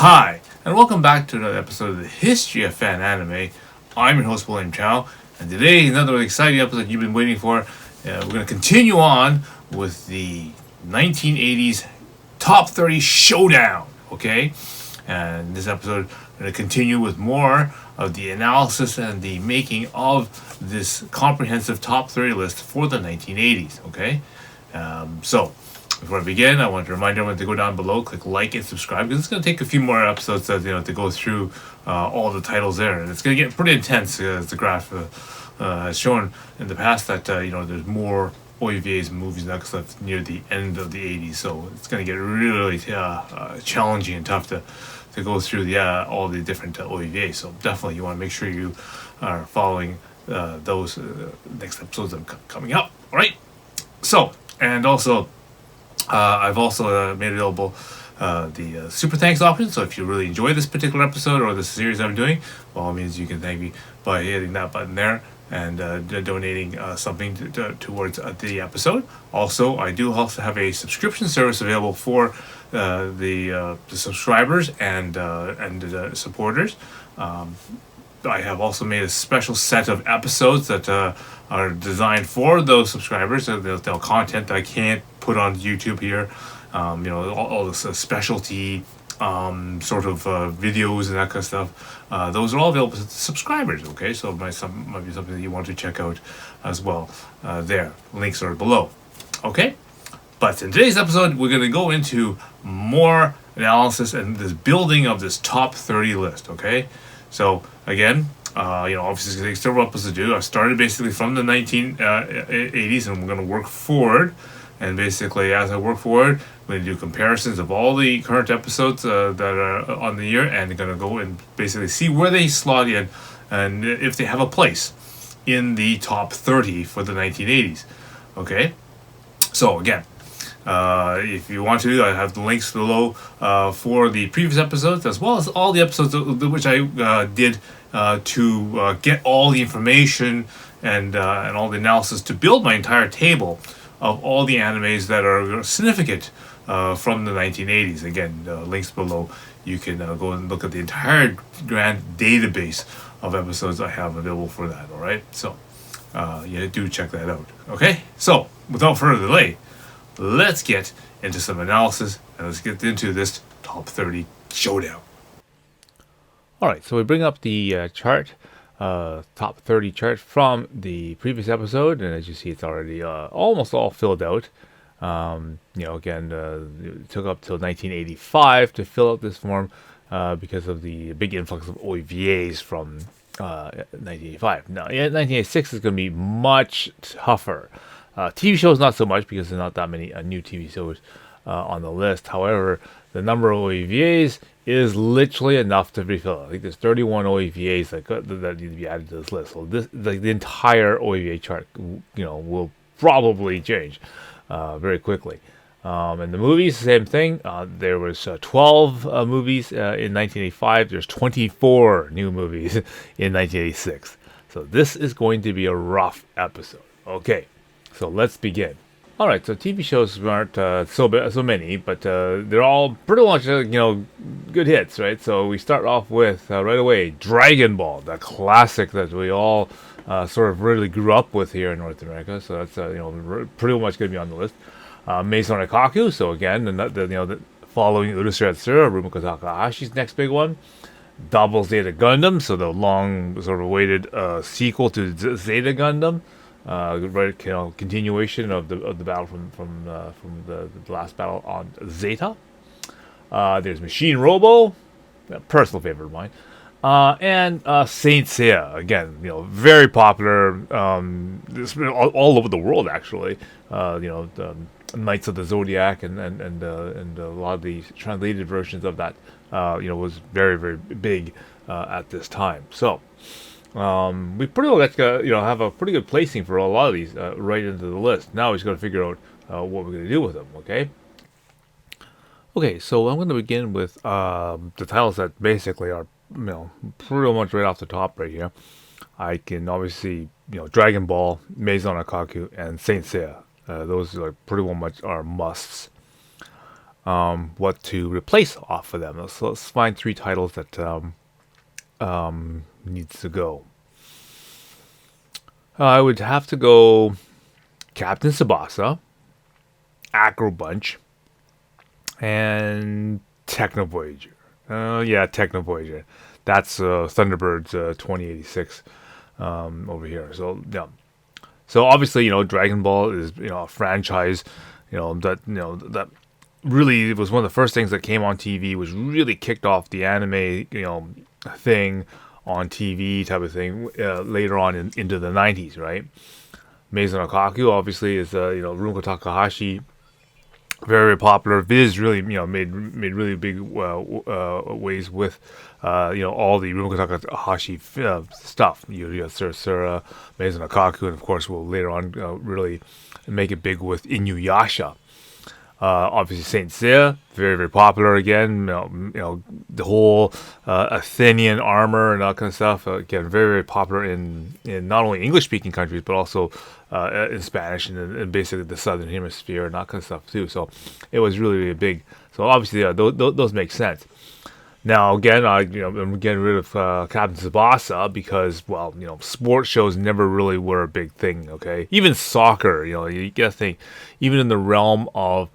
Hi, and welcome back to another episode of the History of Fan Anime. I'm your host, William Chow, and today is another exciting episode you've been waiting for. We're going to continue on with the 1980s Top 30 Showdown, okay? And this episode, we're going to continue with more of the analysis and the making of this comprehensive Top 30 list for the 1980s, okay? So, before I begin, I want to remind everyone to go down below, click like and subscribe, because it's going to take a few more episodes to go through all the titles there, and it's going to get pretty intense as the graph has shown in the past that there's more OVAs and movies now stuff near the end of the 80s, so it's going to get really challenging and tough to go through all the different OVAs. So definitely you want to make sure you are following those next episodes that are coming up. All right. So, and also. I've also made available the super thanks option. So if you really enjoy this particular episode or the series I'm doing, by all means you can thank me by hitting that button there and donating something towards the episode. Also, I do also have a subscription service available for the subscribers and supporters. I have also made a special set of episodes that are designed for those subscribers. So they'll content that I can't put on YouTube here. All this specialty sort of videos and that kind of stuff. Those are all available to subscribers. Okay, so it might be something that you want to check out as well. There, links are below. Okay, but in today's episode, we're going to go into more analysis and this building of this top 30 list. Okay. So again, obviously it's going to take several episodes to do. I started basically from the 1980s, and we're going to work forward. And basically, as I work forward, I'm going to do comparisons of all the current episodes that are on the year, and going to go and basically see where they slot in, and if they have a place in the top 30 for the 1980s. Okay, so again. If you want to, I have the links below for the previous episodes, as well as all the episodes which I did to get all the information and all the analysis to build my entire table of all the animes that are significant from the 1980s. Again, links below. You can go and look at the entire grand database of episodes I have available for that. All right, so do check that out. Okay, so without further delay, let's get into some analysis and let's get into this top 30 showdown. Alright, so we bring up the chart, top 30 chart from the previous episode, and as you see, it's already almost all filled out. It took up till 1985 to fill out this form because of the big influx of OVAs from 1985. Now, 1986 is going to be much tougher. TV shows not so much because there's not that many new TV shows on the list. However, the number of OVAs is literally enough to refill. I think there's 31 OVAs that need to be added to this list. So the entire OVA chart, will probably change very quickly. And the movies, the same thing. There was 12 movies in 1985. There's 24 new movies in 1986. So this is going to be a rough episode. Okay. So let's begin. Alright, so TV shows aren't so many, but they're all pretty much, good hits, right? So we start off with, right away, Dragon Ball, the classic that we all sort of really grew up with here in North America. So that's, pretty much going to be on the list. Maison Kaku, so again, the following Urusei Yatsura, Rumiko Takahashi's next big one. Double Zeta Gundam, so the long sort of awaited sequel to Zeta Gundam. Continuation of the battle from the last battle on Zeta. There's Machine Robo, a personal favorite of mine, and Saint Seiya. Again, very popular. All over the world actually. The Knights of the Zodiac and a lot of the translated versions of that was very, very big at this time. So. We pretty much have a pretty good placing for a lot of these right into the list. Now we just got to figure out what we're going to do with them. Okay, so I'm going to begin with the titles that basically are pretty much right off the top right here. I can obviously Dragon Ball, Maison Kaku, and Saint Seiya. Those are pretty much are musts. what to replace off of them. So let's find 3 titles that needs to go. I would have to go Captain Tsubasa, Acro Bunch, and Techno Voyager. Yeah, Techno Voyager. That's Thunderbird's 2086 over here. So yeah. So obviously, Dragon Ball is a franchise, that really was one of the first things that came on TV. Was really kicked off the anime, thing on TV type of thing later on into the 90s, right? Maison Okaku obviously is Rumiko Takahashi, very popular. Viz really made really big ways with all the Rumiko Takahashi stuff. You have Sura, Maison Okaku, and of course will later on really make it big with Inuyasha. Obviously, Saint Seiya, very very popular again. The whole Athenian armor and that kind of stuff. Again, very very popular in not only English speaking countries but also in Spanish and basically the Southern Hemisphere and that kind of stuff too. So it was really really big. So obviously, those make sense. Now again, I'm getting rid of Captain Tsubasa because, well, sports shows never really were a big thing. Okay, even soccer. You gotta think, even in the realm of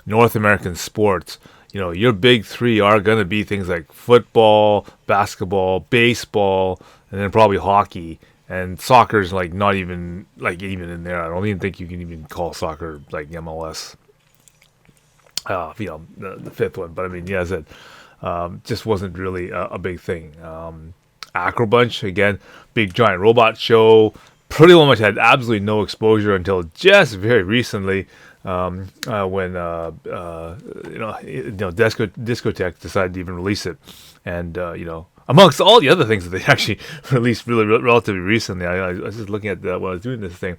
North American sports, your big 3 are gonna be things like football, basketball, baseball, and then probably hockey. And soccer's like not even in there. I don't even think you can even call soccer like MLS. The 5th one, but I mean, yeah, I said. Just wasn't really a big thing. Acro Bunch, again, big giant robot show. Pretty much had absolutely no exposure until just very recently when Discotech decided to even release it, and amongst all the other things that they actually released really relatively recently. I was just looking at when I was doing this thing.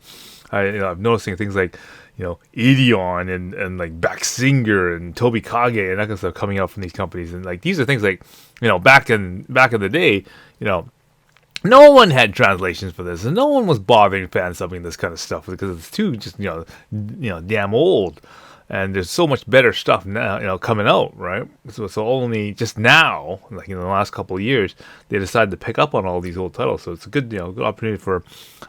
I'm noticing things like Ideon and like Baxinger and Toby Kage and that kind of stuff coming out from these companies, and like these are things like back in the day, no one had translations for this, and no one was bothering fan subbing this kind of stuff because it's too just damn old, and there's so much better stuff now coming out, right? So it's only just now, like in the last couple of years, they decided to pick up on all these old titles. So it's a good good opportunity for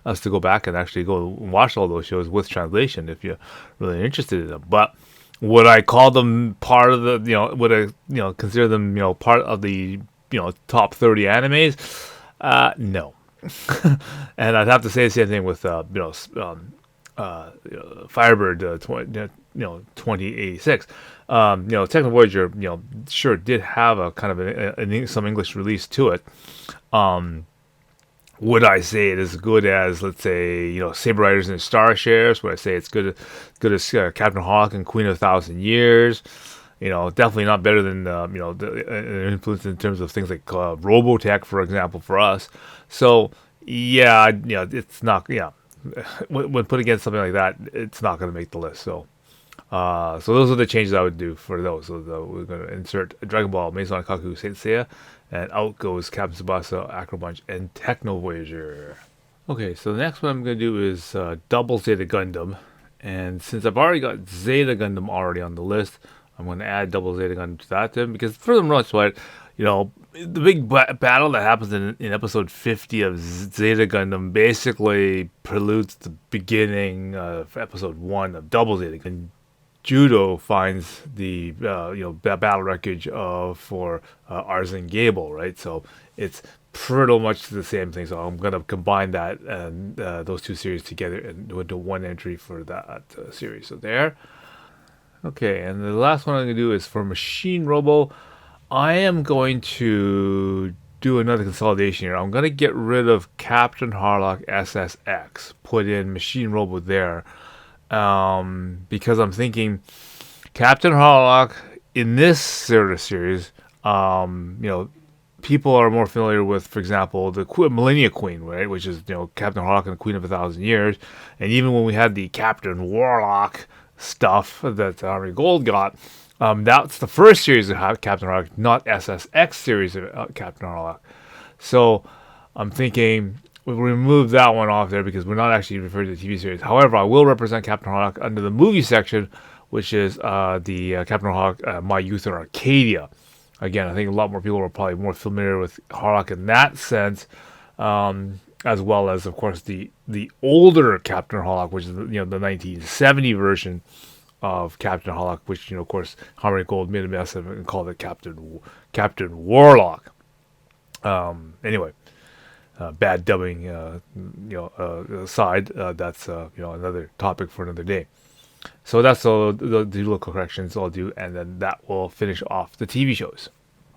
us to go back and actually go and watch all those shows with translation if you're really interested in them. But would I call them part of the would I consider them part of the top 30 animes? No. And I'd have to say the same thing with Firebird 2086. Techno Voyager, sure did have a kind of some English release to it. Would I say it is good as, let's say, Saber Riders and Star Shares? Would I say it's good as Captain Hawk and Queen of a Thousand Years? Definitely not better than the influence in terms of things like Robotech, for example, for us. So yeah, it's not. Yeah, when put against something like that, it's not going to make the list. So those are the changes I would do for those. So we're going to insert Dragon Ball, Maison Kaku, Saint Seiya, and out goes Captain Tsubasa, Acro Bunch, and Techno Voyager. Okay, so the next one I'm going to do is Double Zeta Gundam, and since I've already got Zeta Gundam already on the list, I'm going to add Double Zeta Gundam to that then, because for the most part, the big battle that happens in episode 50 of Zeta Gundam basically preludes the beginning of episode 1 of Double Zeta Gundam. Judo finds the battle wreckage for Arzan Gable, right? So it's pretty much the same thing. So I'm going to combine that and those 2 series together into one entry for that series. So there. Okay, and the last one I'm going to do is for Machine Robo. I am going to do another consolidation here. I'm going to get rid of Captain Harlock SSX, put in Machine Robo there, because I'm thinking Captain Harlock in this sort of series, people are more familiar with, for example, the Millennia Queen, right, which is Captain Harlock and the Queen of a Thousand Years, and even when we had the Captain Warlock stuff that Henry Gold got, that's the first series of Captain Harlock, not SSX series of Captain Harlock. So I'm thinking we'll remove that one off there because we're not actually referring to the TV series. However, I will represent Captain Harlock under the movie section which is the Captain Hawk My Youth in Arcadia. Again, I think a lot more people are probably more familiar with Harlock in that sense, as well as, of course, the older Captain Harlock, which is the 1970 version of Captain Harlock, which of course Harmony Gold made a mess of it and called it Captain Warlock. Anyway, bad dubbing, aside, that's another topic for another day. So that's all the local corrections I'll do, and then that will finish off the TV shows.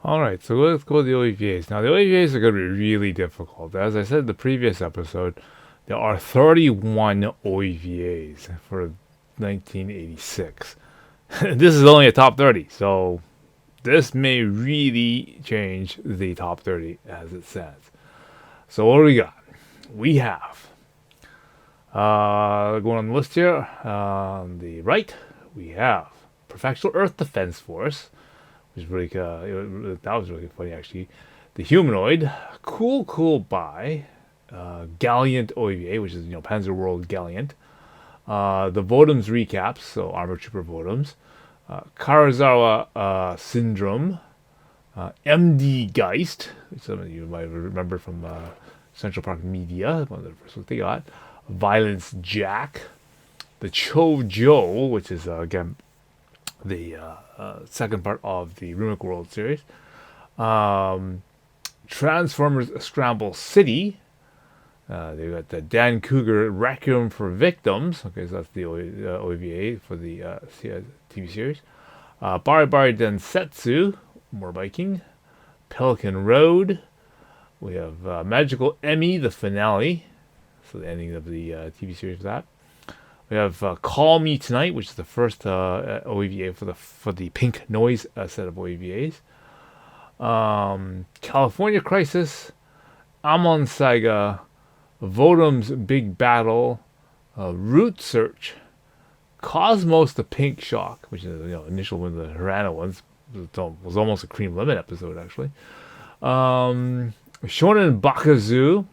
Alright, so let's go to the OVAs. Now, the OVAs are going to be really difficult. As I said in the previous episode, there are 31 OVAs for 1986. This is only a top 30, so this may really change the top 30 as it stands. So what do we got? We have going on the list here, on the right, we have Professional Earth Defense Force, which is really, that was really funny actually. The Humanoid, Cool Buy, Gallant OVA, which is, Panzer World Gallant, the Votoms recaps, so Armor Trooper Votoms, Karazawa Syndrome, MD Geist, which some of you might remember from Central Park Media, one of the first ones they got, Violence Jack, the Chow, which is again the second part of the Runic World series, Transformers Scramble City. They got the Dan Cougar Requiem for Victims. Okay, so that's the OVA for the TV series. Bari Densetsu, more biking. Pelican Road. We have Magical Emmy, the finale. So the ending of the TV series for that. We have Call Me Tonight, which is the first OVA for the Pink Noise set of OVAs. California Crisis, Amon Saga, Votom's Big Battle, Root Search, Cosmos the Pink Shock, which is the initial one of the Hirana ones. It was almost a Cream Lemon episode, actually. Shonen Bakazu,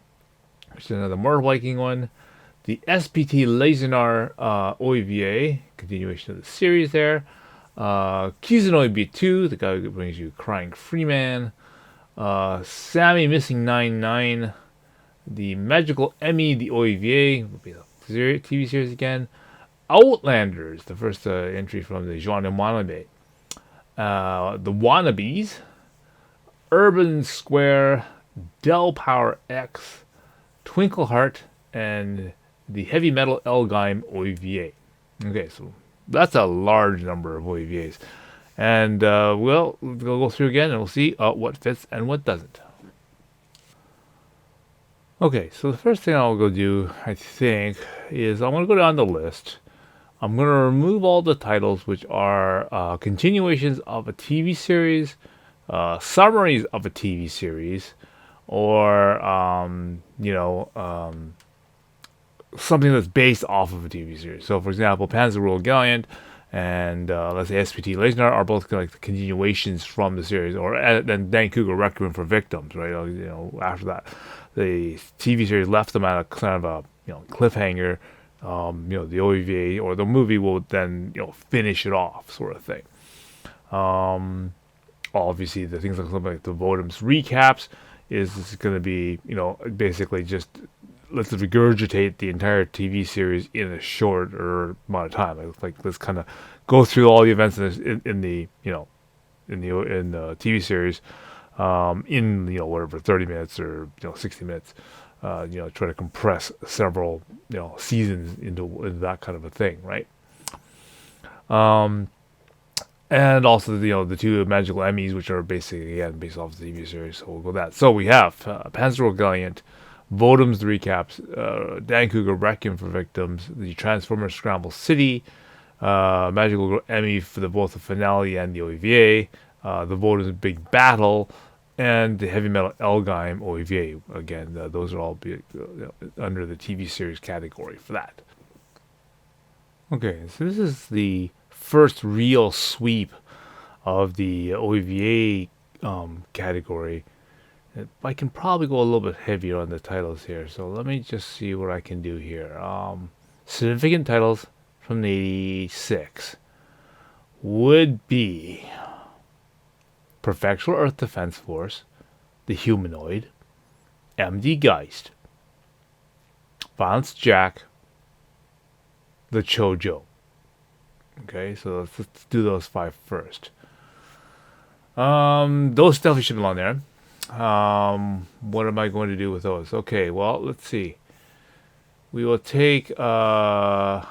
which is another more Viking one. The SPT Lazenar OVA, continuation of the series there. Kizunoi B2, the guy who brings you Crying Freeman. Sammy Missing 99. The Magical Emmy, the OVA, will be the TV series again. Outlanders, the first entry from the genre Manabe. The Wannabes. Urban Square, Del Power X, Twinkle Heart, and the Heavy Metal Elgime OVA. Okay, so that's a large number of OVAs. And, we'll go through again and we'll see what fits and what doesn't. Okay, so the first thing I'll go do, I think, is I'm going to go down the list. I'm going to remove all the titles which are continuations of a TV series, summaries of a TV series, or, something that's based off of a TV series. So, for example, Panzer World Gallant and, let's say, SPT Lazenar are both like the continuations from the series, or then Dan Cougar Requiem for Victims, right? After that, the TV series left them at a kind of a cliffhanger. The OVA or the movie will then finish it off, sort of thing. Obviously, the things like the Votoms recaps is going to be basically just let's regurgitate the entire TV series in a shorter amount of time. Like let's kind of go through all the events in the TV series in whatever 30 minutes or 60 minutes. Try to compress several seasons into that kind of a thing, right? And also the two Magical Emmys, which are basically again based off the TV series. So we'll go with that. So we have Panzer World Gallant, Votoms the recaps, Dan Cougar Requiem for Victims, the Transformers Scramble City, Magical Emmy for both the finale and the OVA, the Votoms Big Battle, and the Heavy Metal Elgime OVA. Again, those are all under the TV series category for that. Okay, so this is the first real sweep of the OVA category. I can probably go a little bit heavier on the titles here, so let me just see what I can do here. Significant titles from 86. would be Professional Earth Defense Force, the Humanoid, MD Geist, Violence Jack, the Chow. Okay, so let's do those 5 first. Those definitely should belong there. What am I going to do with those? Okay, well, let's see. We will take from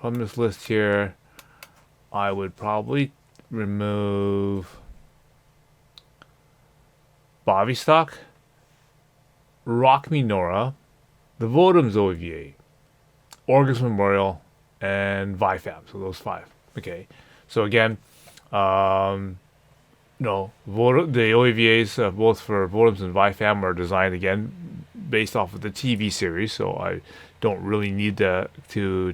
this list here. I would probably remove Bovistock, Rock Me Nora, the Votems OVA, Orgus Memorial, and VIFAB. So those 5. Okay. So again, no, the OVAs both for Votems and VIFAM are designed again based off of the TV series. So I don't really need to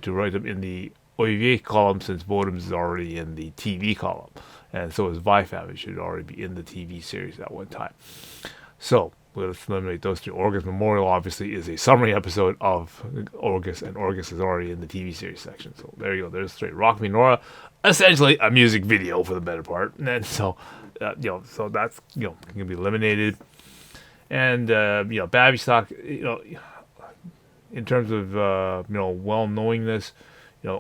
write them in the OVA column since Votems is already in the TV column, and so is VIFAB. It should already be in the TV series at one time. So let's eliminate those 2. Orgus Memorial obviously is a summary episode of Orgus, and Orgus is already in the TV series section. So there you go. There's straight Rock Me Nora, essentially a music video for the better part. And so, so that's can be eliminated. And Bavistock, in terms of well knowingness,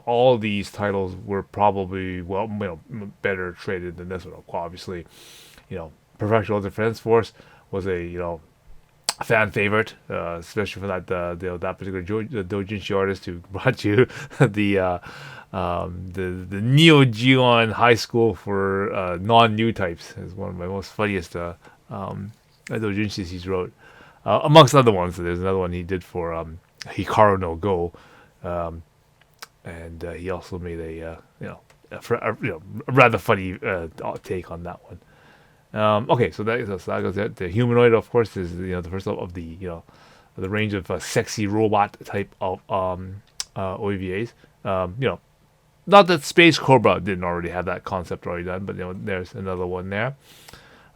all these titles were probably better traded than this one. Obviously, Professional Defense Force was a fan favorite, especially for that that particular doujinshi artist who brought you the Neo Geon High School for non-new types. Is one of my most funniest doujinshis he's wrote, amongst other ones. There's another one he did for Hikaru no Go, and he also made a rather funny take on that one. Okay, so that goes there. The Humanoid, of course, is the first of the the range of sexy robot type of OVAs. Not that Space Cobra didn't already have that concept already done, but there's another one there.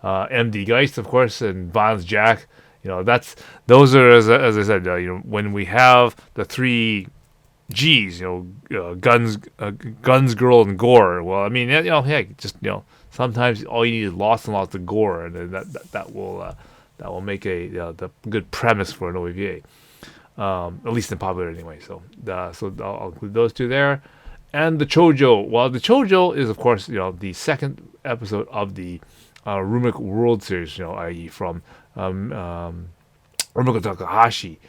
MD Geist, of course, and Violence Jack. Those are as I said. When we have the 3 G's, guns, girl, and gore. Well, I mean, heck, just sometimes all you need is lots and lots of gore, and then that will make the good premise for an OVA, at least in popular anyway. So I'll include those 2 there, and the Chojo. Well, the Chojo is of course the second episode of the Rumik World Series, i.e. from Rumiko Takahashi.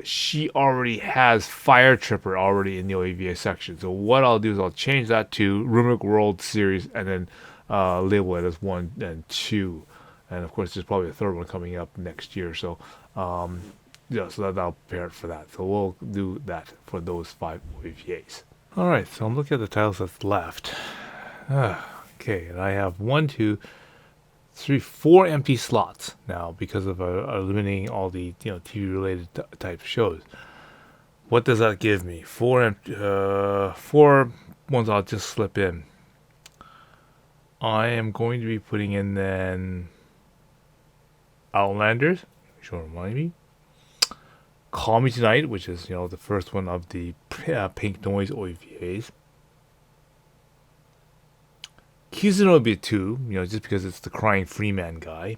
She already has Fire Tripper already in the OVA section. So what I'll do is I'll change that to Rumik World Series and then label it as 1 and 2. And of course, there's probably a 3rd one coming up next year. So, so that'll prepare it for that. So we'll do that for those 5 OVAs. All right. So I'm looking at the titles that's left. Okay, and I have 1, 2, 3, 4 empty slots now because of eliminating all the TV related type shows. What does that give me? 4 ones I'll just slip in. I am going to be putting in then Outlanders, which will remind me. Call Me Tonight, which is the first one of the Pink Noise OVAs. Kizunobi 2, just because it's the Crying Freeman guy.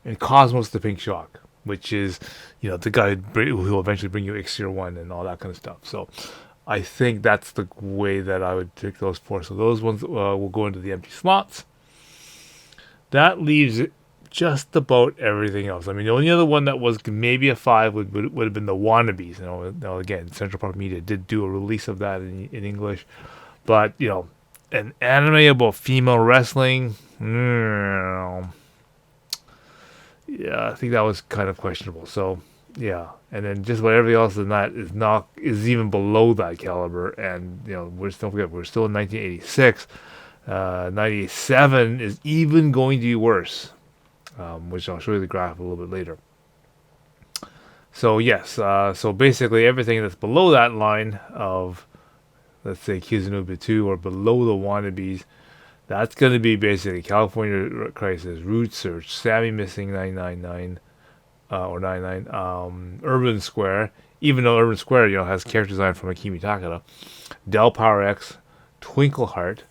And Cosmos the Pink Shock, which is, the guy who will eventually bring you Exir 1 and all that kind of stuff. So I think that's the way that I would take those 4. So those ones will go into the empty slots. That leaves just about everything else. I mean, the only other one that was maybe a 5 would have been the Wannabes. Again, Central Park Media did do a release of that in English. But, an anime about female wrestling, yeah, I think that was kind of questionable. So, yeah, and then just about everything else than that is even below that caliber. And we're still in 1986. 1987 is even going to be worse, which I'll show you the graph a little bit later. So yes, so basically everything that's below that line of, let's say, Kizunobi 2 or below the Wannabes, that's going to be basically California Crisis, Root Search, Sammy Missing 999, or 99, Urban Square, even though Urban Square, has character design from Akimi Takada, Del Power X, Twinkle Heart.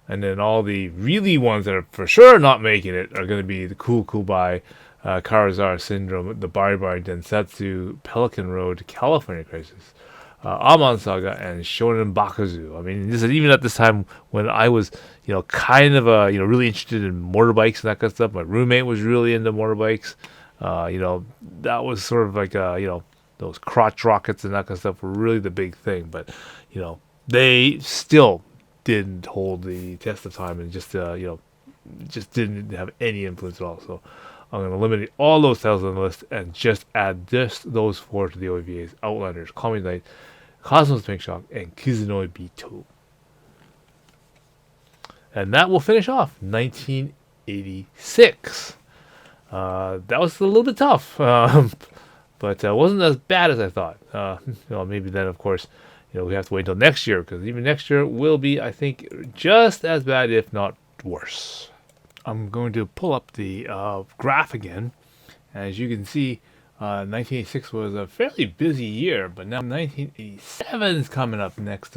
And then all the really ones that are for sure not making it are going to be the Cool Cool By, Karazar Syndrome, the Bari Bari Densetsu, Pelican Road, California Crisis, Amon Saga, and Shonen Bakuzu. I mean, this is even at this time when I was, kind of, really interested in motorbikes and that kind of stuff. My roommate was really into motorbikes. That was sort of like, those crotch rockets and that kind of stuff were really the big thing. But, they still didn't hold the test of time and just didn't have any influence at all. So I'm going to eliminate all those titles on the list and just add just those 4 to the OVAs: Outlanders, Call Me Night, Cosmos Pink Shock, and Kizunoi B2. And that will finish off 1986. That was a little bit tough, but wasn't as bad as I thought. Maybe then, of course, we have to wait until next year, because even next year will be, I think, just as bad, if not worse. I'm going to pull up the graph again. As you can see, 1986 was a fairly busy year, but now 1987 is coming up next,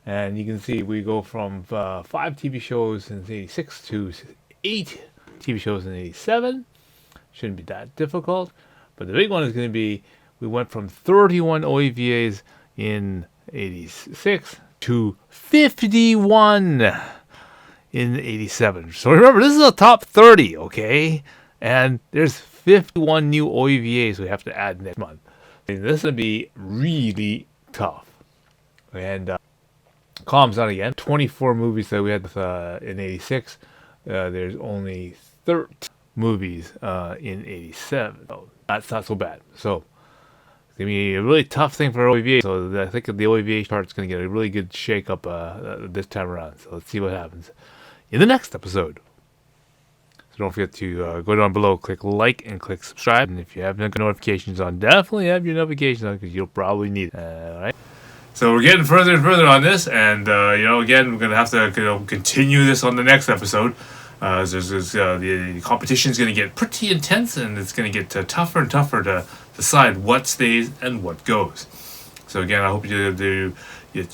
and you can see we go from 5 TV shows in 86 to 8 TV shows in 87. Shouldn't be that difficult, but the big one is going to be we went from 31 OVAs in 86 to 51 in 87. So remember, this is a top 30, okay? And there's 51 new OVAs we have to add next month. And this is going to be really tough. And calms down again. 24 movies that we had in 86. There's only 13 movies in 87. So that's not so bad. So it's going to be a really tough thing for OVA. So I think the OVA part is going to get a really good shake up this time around. So let's see what happens in the next episode. So don't forget to go down below, click like, and click subscribe. And if you have notifications on, definitely have your notifications on, because you'll probably need it. All right. So we're getting further and further on this, and again, we're gonna have to continue this on the next episode. The competition is gonna get pretty intense, and it's gonna get tougher and tougher to decide what stays and what goes. So again, I hope you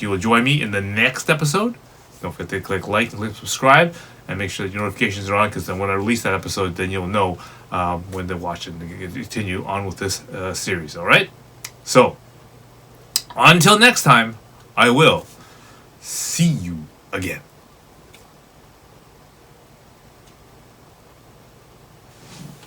will join me in the next episode. Don't forget to click like and click subscribe, and make sure that your notifications are on, because then when I release that episode, then you'll know when to watch it and continue on with this series. All right. So until next time, I will see you again.